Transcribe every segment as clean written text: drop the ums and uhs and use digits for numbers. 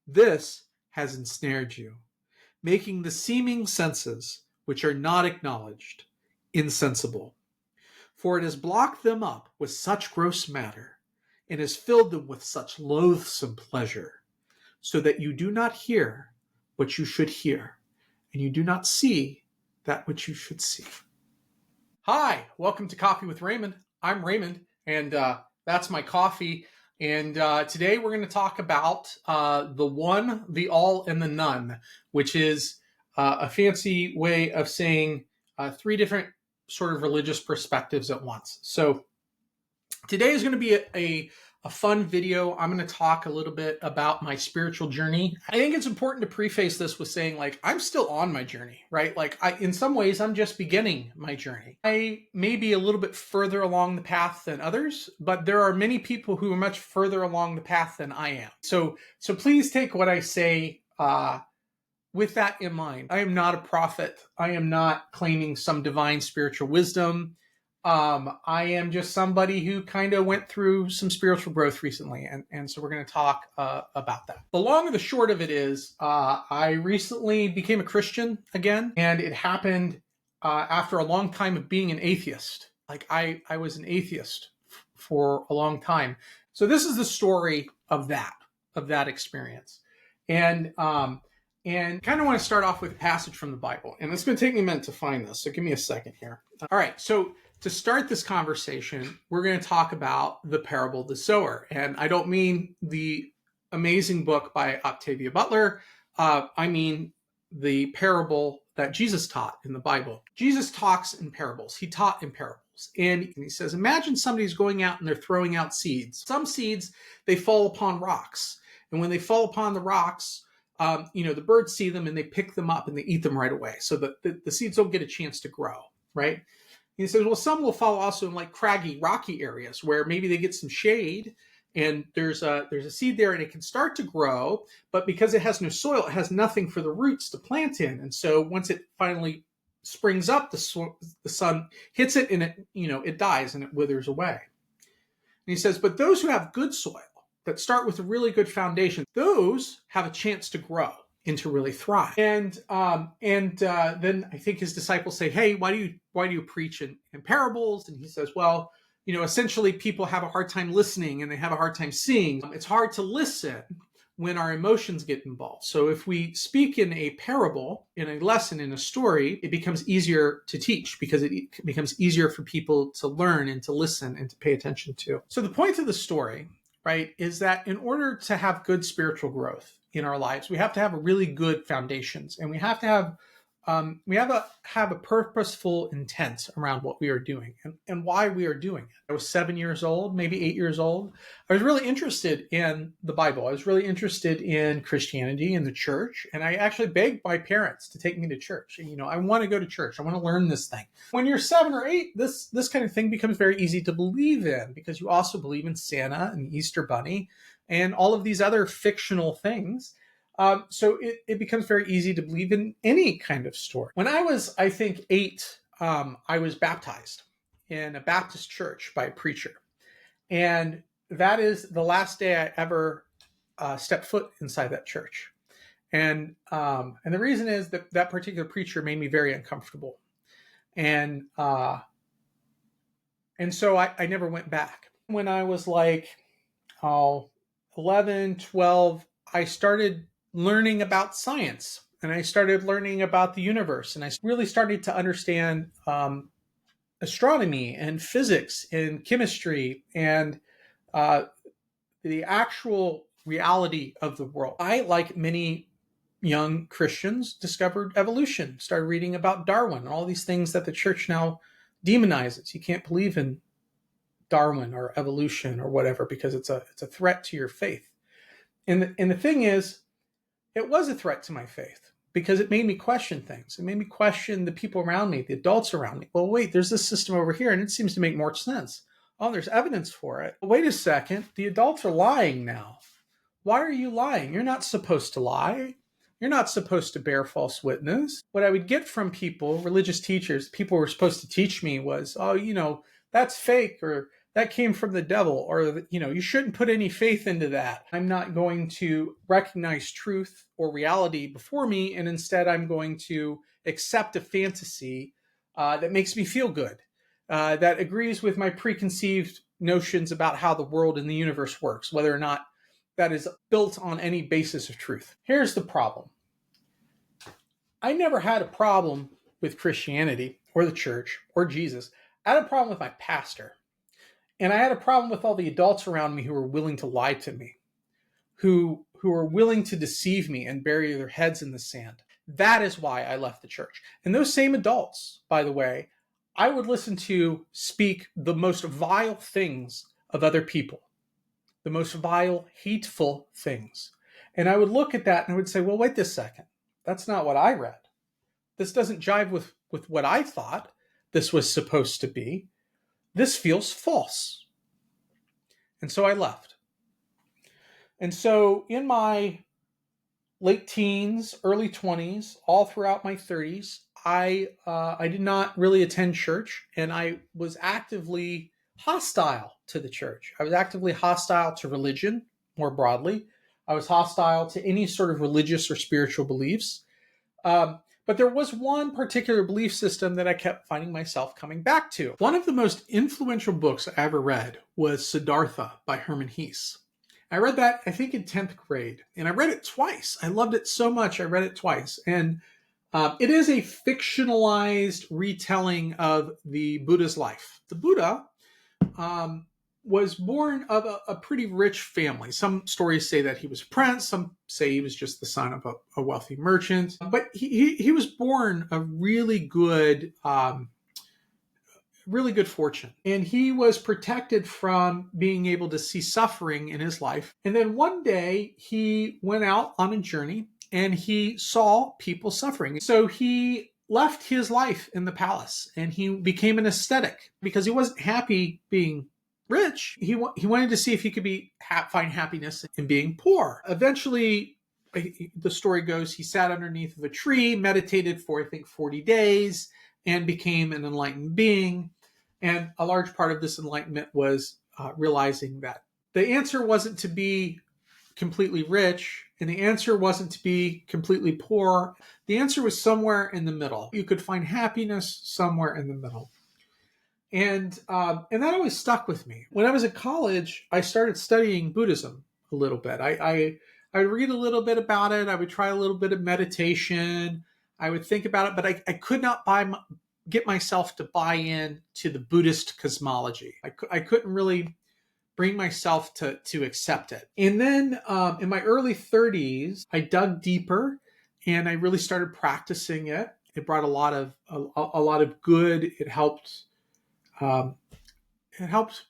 This has ensnared you, making the seeming senses, which are not acknowledged, insensible. For it has blocked them up with such gross matter, and has filled them with such loathsome pleasure, so that you do not hear what you should hear, and you do not see that which you should see. Hi, welcome to Coffee with Raymond. I'm Raymond, and that's my coffee. And today we're going to talk about the one, the all, and the none, which is a fancy way of saying three different sort of religious perspectives at once. So today is going to be a fun video. I'm going to talk a little bit about my spiritual journey. I think it's important to preface this with saying, like, I'm still on my journey, right? Like, in some ways, I'm just beginning my journey. I may be a little bit further along the path than others, but there are many people who are much further along the path than I am. So please take what I say with that in mind. I am not a prophet. I am not claiming some divine spiritual wisdom. I am just somebody who kind of went through some spiritual growth recently, and so we're going to talk about that. The long and the short of it is, I recently became a Christian again, and it happened after a long time of being an atheist. Like, I was an atheist for a long time. So this is the story of that experience. And kind of want to start off with a passage from the Bible. And it's going to take me a minute to find this, so give me a second here. All right, so to start this conversation, we're going to talk about the parable of the sower. And I don't mean the amazing book by Octavia Butler. I mean the parable that Jesus taught in the Bible. Jesus talks in parables. He taught in parables. And he says, imagine somebody's going out and they're throwing out seeds. Some seeds, they fall upon rocks. And when they fall upon the rocks, the birds see them and they pick them up and they eat them right away. So the seeds don't get a chance to grow, right? He says, well, some will fall also in like craggy, rocky areas where maybe they get some shade and there's a seed there and it can start to grow, but because it has no soil, it has nothing for the roots to plant in. And so once it finally springs up, the sun hits it and it dies and it withers away. And he says, but those who have good soil, that start with a really good foundation, those have a chance to grow and to really thrive. And then I think his disciples say, hey, why do you preach in parables? And he says, well, essentially people have a hard time listening and they have a hard time seeing. It's hard to listen when our emotions get involved. So if we speak in a parable, in a lesson, in a story, it becomes easier to teach because it becomes easier for people to learn and to listen and to pay attention to. So the point of the story, right, is that in order to have good spiritual growth in our lives, we have to have a really good foundations, and we have to have a purposeful intent around what we are doing and why we are doing it. I was 7 years old, maybe 8 years old. I was really interested in the Bible. I was really interested in Christianity and the church. And I actually begged my parents to take me to church. And, I want to go to church. I want to learn this thing. When you're 7 or 8, this kind of thing becomes very easy to believe in because you also believe in Santa and the Easter Bunny and all of these other fictional things. So it becomes very easy to believe in any kind of story. When I was, I think, 8, I was baptized in a Baptist church by a preacher. And that is the last day I ever stepped foot inside that church. And the reason is that that particular preacher made me very uncomfortable. And so I never went back. When I was like 11, 12, I started learning about science and I started learning about the universe, and I really started to understand astronomy and physics and chemistry and the actual reality of the world. I, like many young Christians, discovered evolution, started reading about Darwin and all these things that the church now demonizes. You can't believe in Darwin or evolution or whatever because it's a threat to your faith. And the thing is, it was a threat to my faith because it made me question things. It made me question the people around me, the adults around me. Well, wait, there's this system over here and it seems to make more sense. Oh, there's evidence for it. Wait a second, the adults are lying now. Why are you lying? You're not supposed to lie. You're not supposed to bear false witness. What I would get from people, religious teachers, people were supposed to teach me was, oh, that's fake, or that came from the devil, or, you shouldn't put any faith into that. I'm not going to recognize truth or reality before me, and instead I'm going to accept a fantasy that makes me feel good, that agrees with my preconceived notions about how the world and the universe works, whether or not that is built on any basis of truth. Here's the problem. I never had a problem with Christianity or the church or Jesus. I had a problem with my pastor. And I had a problem with all the adults around me who were willing to lie to me, who were willing to deceive me and bury their heads in the sand. That is why I left the church. And those same adults, by the way, I would listen to speak the most vile things of other people, the most vile, hateful things. And I would look at that and I would say, well, wait a second. That's not what I read. This doesn't jive with what I thought this was supposed to be. This feels false. And so I left. And so in my late teens, early 20s, all throughout my 30s, I did not really attend church, and I was actively hostile to the church. I was actively hostile to religion more broadly. I was hostile to any sort of religious or spiritual beliefs. But there was one particular belief system that I kept finding myself coming back to. One of the most influential books I ever read was Siddhartha by Hermann Hesse. I read that, I think, in 10th grade, and I read it twice. I loved it so much, I read it twice. And it is a fictionalized retelling of the Buddha's life. The Buddha was born of a pretty rich family. Some stories say that he was a prince. Some say he was just the son of a wealthy merchant. But he was born of really good fortune. And he was protected from being able to see suffering in his life. And then one day he went out on a journey and he saw people suffering. So he left his life in the palace and he became an ascetic because he wasn't happy being rich. He wanted to see if he could find happiness in being poor. Eventually, the story goes, he sat underneath of a tree, meditated for, I think, 40 days, and became an enlightened being. And a large part of this enlightenment was realizing that the answer wasn't to be completely rich, and the answer wasn't to be completely poor. The answer was somewhere in the middle. You could find happiness somewhere in the middle. And that always stuck with me. When I was at college, I started studying Buddhism a little bit. I would read a little bit about it. I would try a little bit of meditation. I would think about it, but I could not get myself to buy in to the Buddhist cosmology. I couldn't really bring myself to accept it. And then in my early 30s, I dug deeper and I really started practicing it. It brought a lot of good. It helped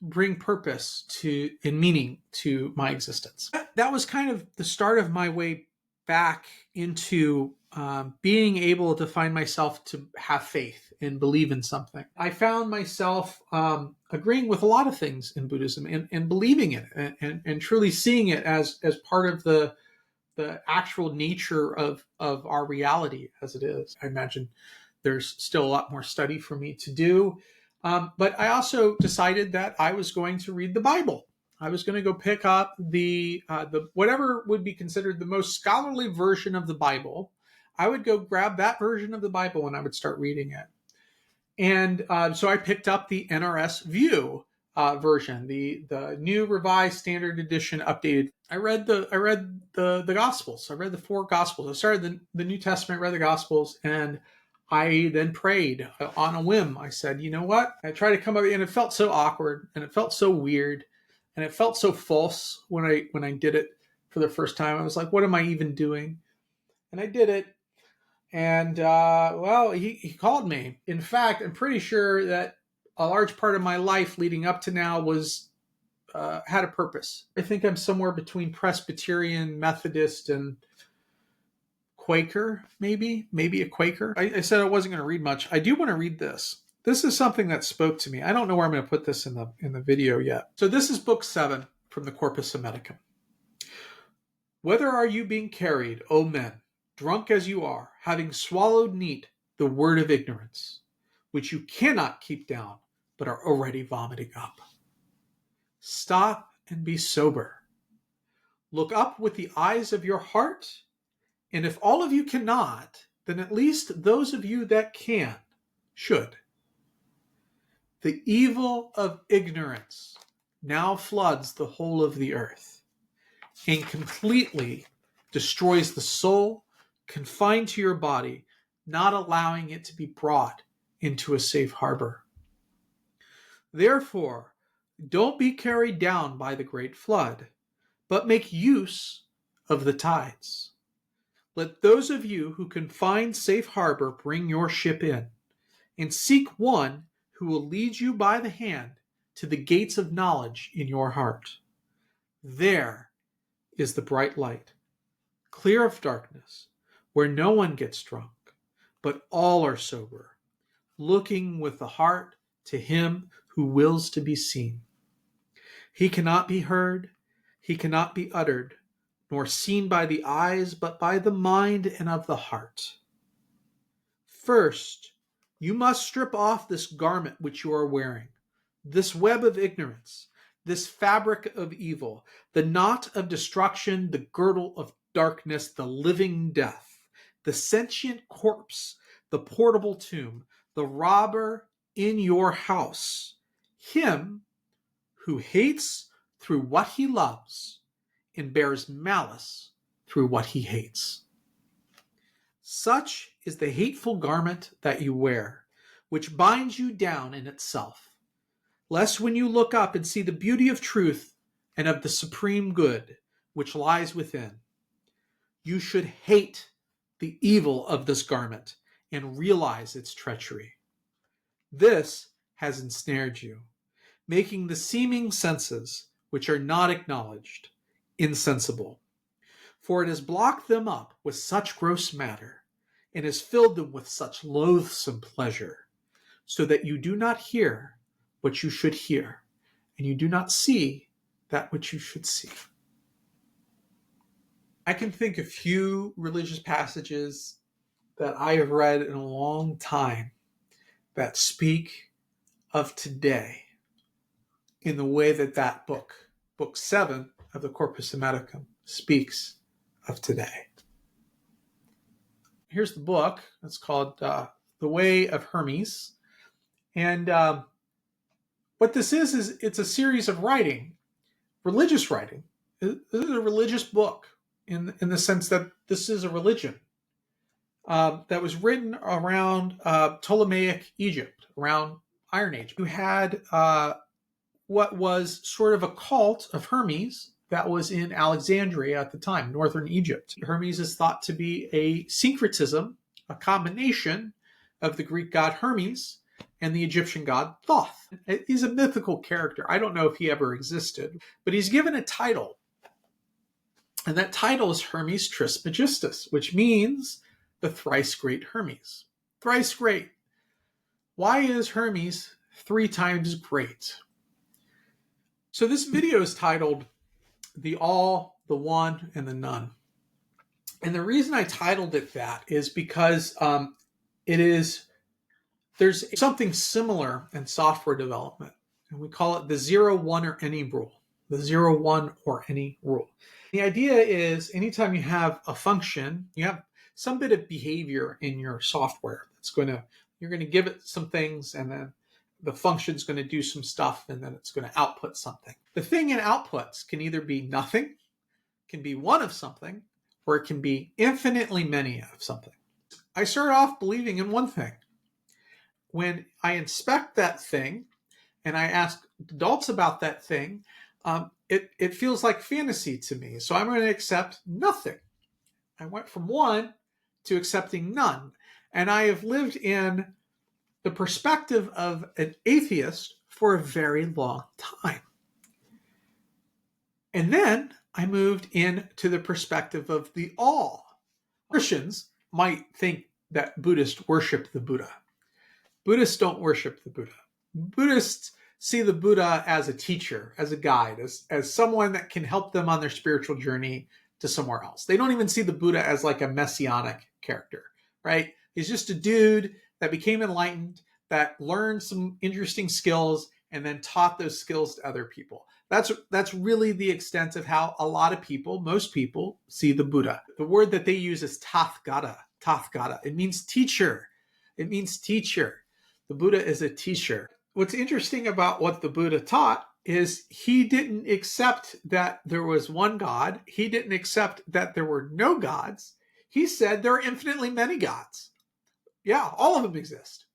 bring purpose and meaning to my existence. That was kind of the start of my way back into being able to find myself to have faith and believe in something. I found myself agreeing with a lot of things in Buddhism and believing it and truly seeing it as part of the actual nature of our reality as it is. I imagine there's still a lot more study for me to do. But I also decided that I was going to read the Bible. I was going to go pick up the whatever would be considered the most scholarly version of the Bible. I would go grab that version of the Bible and I would start reading it. And so I picked up the NRS View version, the New Revised Standard Edition updated. I read the Gospels. I read the 4 Gospels. I started the New Testament, read the Gospels, and I then prayed on a whim. I said, you know what? I tried to come up, and it felt so awkward, and it felt so weird, and it felt so false when I did it for the first time. I was like, what am I even doing? And I did it. And, he called me. In fact, I'm pretty sure that a large part of my life leading up to now was had a purpose. I think I'm somewhere between Presbyterian, Methodist, and Quaker, maybe a Quaker. I said I wasn't going to read much. I do want to read this. This is something that spoke to me. I don't know where I'm going to put this in the video yet. So this is book 7 from the Corpus Hermeticum. Whither are you being carried, O men, drunk as you are, having swallowed neat the word of ignorance, which you cannot keep down, but are already vomiting up? Stop and be sober. Look up with the eyes of your heart, and if all of you cannot, then at least those of you that can should. The evil of ignorance now floods the whole of the earth and completely destroys the soul confined to your body, not allowing it to be brought into a safe harbor. Therefore, don't be carried down by the great flood, but make use of the tides. Let those of you who can find safe harbor bring your ship in, and seek one who will lead you by the hand to the gates of knowledge in your heart. There is the bright light, clear of darkness, where no one gets drunk, but all are sober, looking with the heart to him who wills to be seen. He cannot be heard, he cannot be uttered, nor seen by the eyes, but by the mind and of the heart. First, you must strip off this garment which you are wearing, this web of ignorance, this fabric of evil, the knot of destruction, the girdle of darkness, the living death, the sentient corpse, the portable tomb, the robber in your house, him who hates through what he loves and bears malice through what he hates. Such is the hateful garment that you wear, which binds you down in itself, lest when you look up and see the beauty of truth and of the supreme good which lies within, you should hate the evil of this garment and realize its treachery. This has ensnared you, making the seeming senses, which are not acknowledged, insensible. For it has blocked them up with such gross matter, and has filled them with such loathsome pleasure, so that you do not hear what you should hear, and you do not see that which you should see. I can think of few religious passages that I have read in a long time that speak of today in the way that that book 7 of the Corpus Hermeticum, speaks of today. Here's the book. It's called The Way of Hermes. And what this is it's a series of writing, religious writing. This is a religious book in the sense that this is a religion that was written around Ptolemaic Egypt, around Iron Age. You had what was sort of a cult of Hermes that was in Alexandria at the time, northern Egypt. Hermes is thought to be a syncretism, a combination of the Greek god Hermes and the Egyptian god Thoth. He's a mythical character. I don't know if he ever existed, but he's given a title. And that title is Hermes Trismegistus, which means the thrice great Hermes. Thrice great. Why is Hermes 3 times great? So this video is titled The All, the One, and the None. And the reason I titled it that is because there's something similar in software development, and we call it the 0, 1, or any rule. The 0, 1, or any rule. The idea is anytime you have a function, you have some bit of behavior in your software you're going to give it some things, and then the function's going to do some stuff, and then it's going to output something. The thing in outputs can either be nothing, can be one of something, or it can be infinitely many of something. I start off believing in one thing. When I inspect that thing and I ask adults about that thing, it feels like fantasy to me. So I'm going to accept nothing. I went from one to accepting none. And I have lived in the perspective of an atheist for a very long time. And then I moved into the perspective of the all. Christians might think that Buddhists worship the Buddha. Buddhists don't worship the Buddha. Buddhists see the Buddha as a teacher, as a guide, as someone that can help them on their spiritual journey to somewhere else. They don't even see the Buddha as like a messianic character, right? He's just a dude that became enlightened, that learned some interesting skills, and then taught those skills to other people. That's really the extent of how a lot of people, most people, see the Buddha. The word that they use is tathgata. Tathgata. It means teacher. It means teacher. The Buddha is a teacher. What's interesting about what the Buddha taught is he didn't accept that there was one God. He didn't accept that there were no gods. He said there are infinitely many gods. Yeah, all of them exist.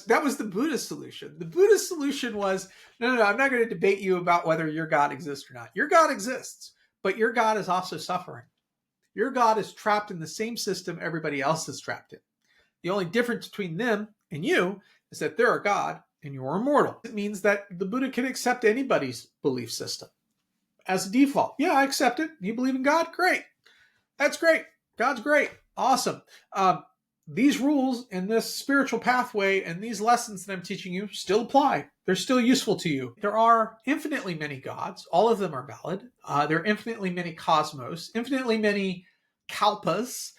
That was the Buddhist solution. The Buddhist solution was, no, I'm not going to debate you about whether your God exists or not. Your God exists, but your God is also suffering. Your God is trapped in the same system everybody else is trapped in. The only difference between them and you is that they're a God and you're immortal. It means that the Buddha can accept anybody's belief system as a default. Yeah, I accept it. You believe in God? Great. That's great. God's great. Awesome. These rules and this spiritual pathway and these lessons that I'm teaching you still apply. They're still useful to you. There are infinitely many gods. All of them are valid. There are infinitely many cosmos, infinitely many kalpas,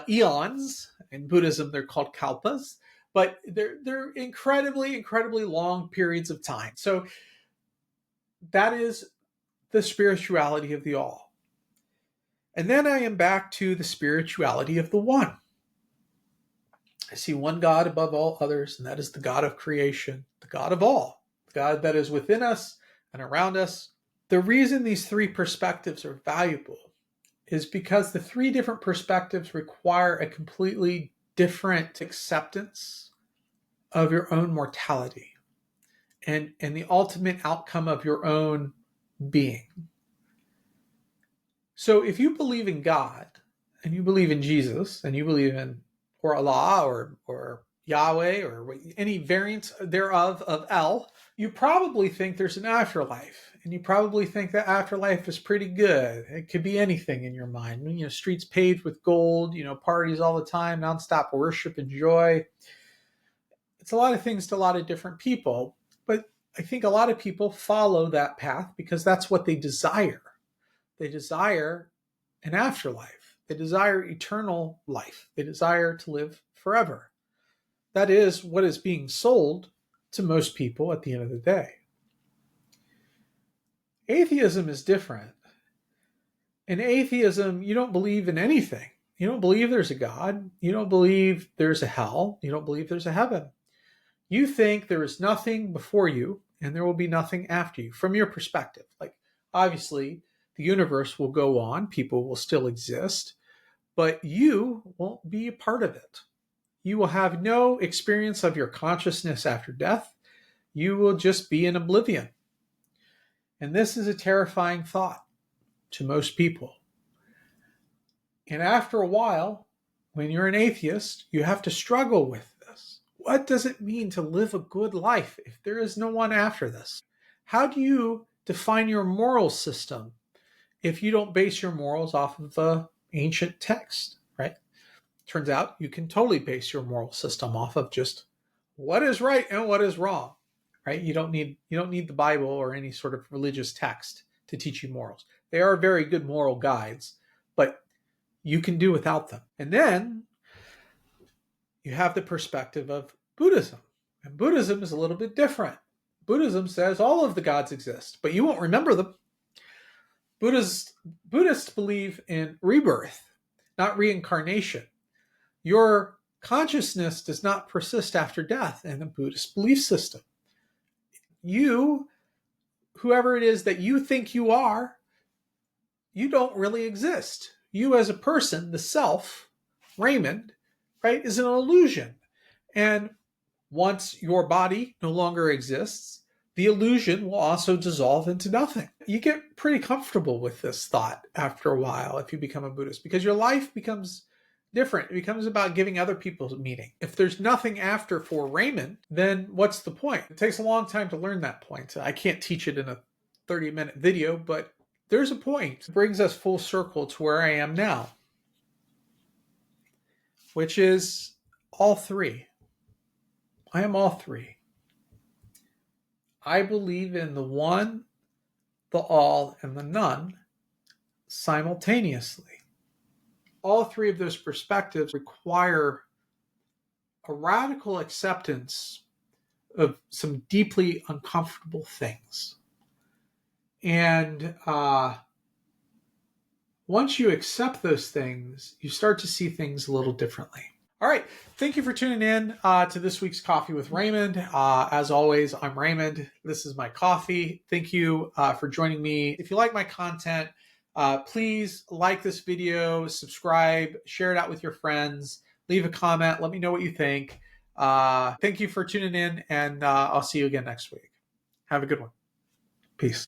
eons. In Buddhism, they're called kalpas, but they're incredibly, incredibly long periods of time. So that is the spirituality of the all. And then I am back to the spirituality of the one. I see one God above all others, and that is the God of creation, the God of all, the God that is within us and around us. The reason these three perspectives are valuable is because the three different perspectives require a completely different acceptance of your own mortality and the ultimate outcome of your own being. So if you believe in God, and you believe in Jesus, and you believe in or Allah or Yahweh or any variant thereof of El, you probably think there's an afterlife. And you probably think that afterlife is pretty good. It could be anything in your mind. Streets paved with gold, parties all the time, nonstop worship and joy. It's a lot of things to a lot of different people. But I think a lot of people follow that path because that's what they desire. They desire an afterlife. They desire eternal life. They desire to live forever. That is what is being sold to most people at the end of the day. Atheism is different. In atheism, you don't believe in anything. You don't believe there's a God. You don't believe there's a hell. You don't believe there's a heaven. You think there is nothing before you and there will be nothing after you from your perspective. Like, obviously, the universe will go on. People will still exist. But you won't be a part of it. You will have no experience of your consciousness after death. You will just be in oblivion. And this is a terrifying thought to most people. And after a while, when you're an atheist, you have to struggle with this. What does it mean to live a good life if there is no one after this? How do you define your moral system if you don't base your morals off of the ancient text, right? Turns out you can totally base your moral system off of just what is right and what is wrong, right? You don't need the Bible or any sort of religious text to teach you morals. They are very good moral guides, but you can do without them. And then you have the perspective of Buddhism. And Buddhism is a little bit different. Buddhism says all of the gods exist, but you won't remember them. Buddhists believe in rebirth, not reincarnation. Your consciousness does not persist after death in the Buddhist belief system. You, whoever it is that you think you are, you don't really exist. You as a person, the self, Raymond, right, is an illusion. And once your body no longer exists, the illusion will also dissolve into nothing. You get pretty comfortable with this thought after a while if you become a Buddhist, because your life becomes different. It becomes about giving other people meaning. If there's nothing after for Raymond, then what's the point? It takes a long time to learn that point. I can't teach it in a 30-minute video, but there's a point. It brings us full circle to where I am now, which is all three. I am all three. I believe in the one, the all, and the none simultaneously. All three of those perspectives require a radical acceptance of some deeply uncomfortable things. And once you accept those things, you start to see things a little differently. All right. Thank you for tuning in to this week's Coffee with Raymond. As always, I'm Raymond. This is my coffee. Thank you for joining me. If you like my content, please like this video, subscribe, share it out with your friends, leave a comment, let me know what you think. Thank you for tuning in, and I'll see you again next week. Have a good one. Peace.